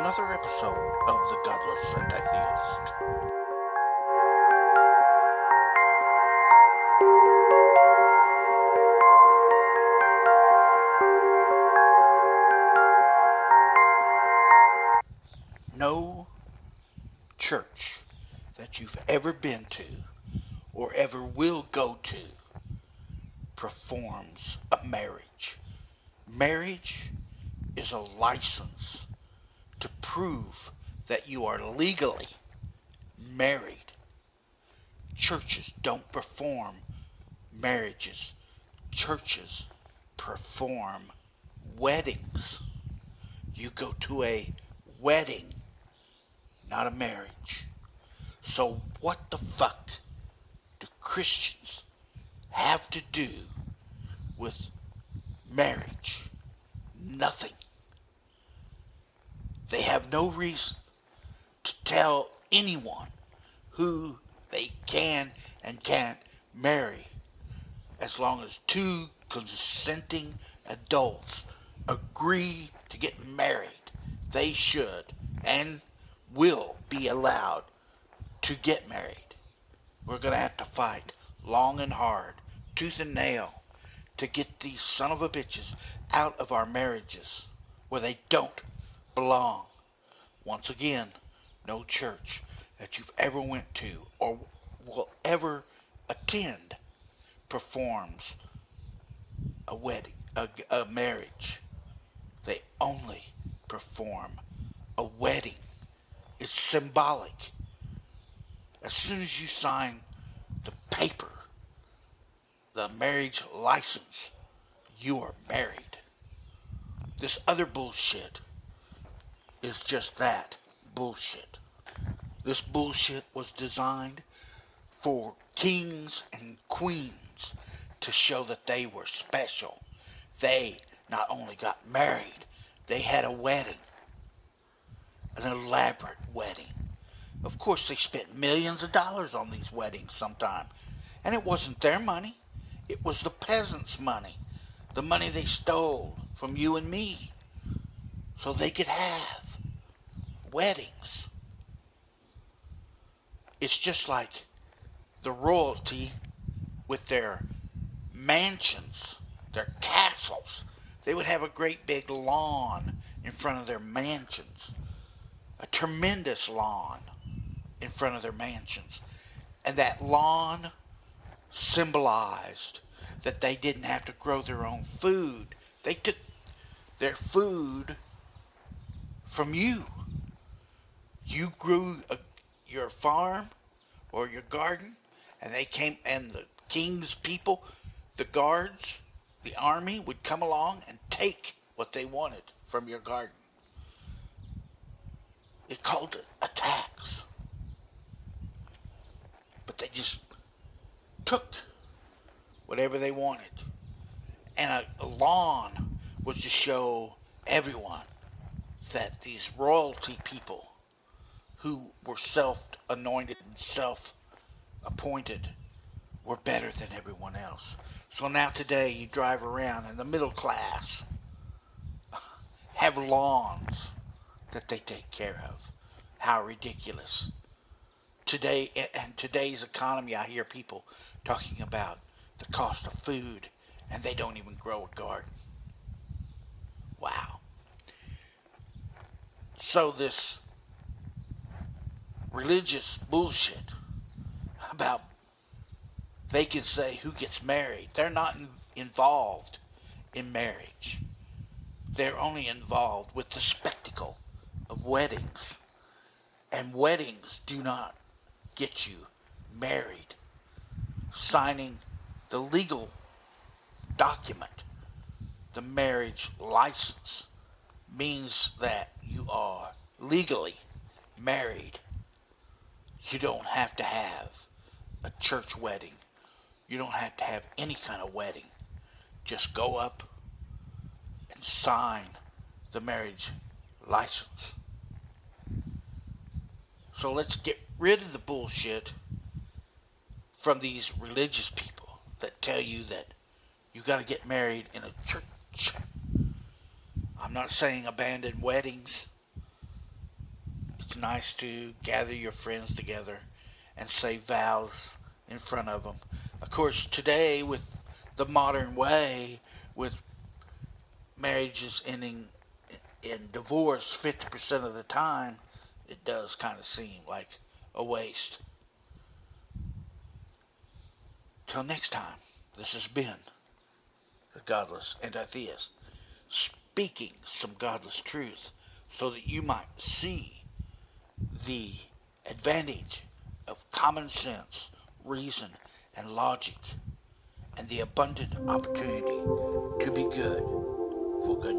another episode of The Godless Anti-Theist. No church that you've ever been to or ever will go to performs a marriage. Marriage is a license to prove that you are legally married. Churches don't perform marriages. Churches perform weddings. You go to a wedding, not a marriage. So what the fuck do Christians have to do with marriage? Nothing. They have no reason to tell anyone who they can and can't marry as long as two consenting adults agree to get married. They should and will be allowed to get married. We're going to have to fight long and hard, tooth and nail, to get these son of a bitches out of our marriages where they don't belong. Once again, no church that you've ever went to or will ever attend performs a wedding, a marriage. They only perform a wedding. It's symbolic. As soon as you sign the paper, the marriage license, you are married. This other bullshit is just that, bullshit. This bullshit was designed for kings and queens to show that they were special. They not only got married, they had a wedding, an elaborate wedding. Of course, they spent millions of dollars on these weddings sometime. And it wasn't their money. It was the peasants' money. The money they stole from you and me. So they could have weddings. It's just like the royalty with their mansions, their castles. They would have a great big lawn in front of their mansions. A tremendous lawn in front of their mansions. And that lawn symbolized that they didn't have to grow their own food. They took their food from you. You grew your farm or your garden, and they came, and the king's people, the guards, the army would come along and take what they wanted from your garden. They called it a tax. But they just took whatever they wanted. And a lawn was to show everyone that these royalty people who were self-anointed and self-appointed were better than everyone else. So now today you drive around and the middle class have lawns that they take care of. How ridiculous. Today, in today's economy, I hear people talking about the cost of food, and they don't even grow a garden. Wow. So this religious bullshit about they can say who gets married. They're not involved in marriage. They're only involved with the spectacle of weddings. And weddings do not get you married. Signing the legal document, the marriage license, means that you are legally married. You don't have to have a church wedding. You don't have to have any kind of wedding. Just go up and sign the marriage license. So let's get rid of the bullshit from these religious people that tell you that you got to get married in a church. I'm not saying abandon weddings. nice to gather your friends together and say vows in front of them. Of course, today with the modern way, with marriages ending in divorce 50% of the time, it does kind of seem like a waste. Till next time, this has been the Godless Anti-Theist, speaking some godless truth so that you might see the advantage of common sense, reason, and logic, and the abundant opportunity to be good for goodness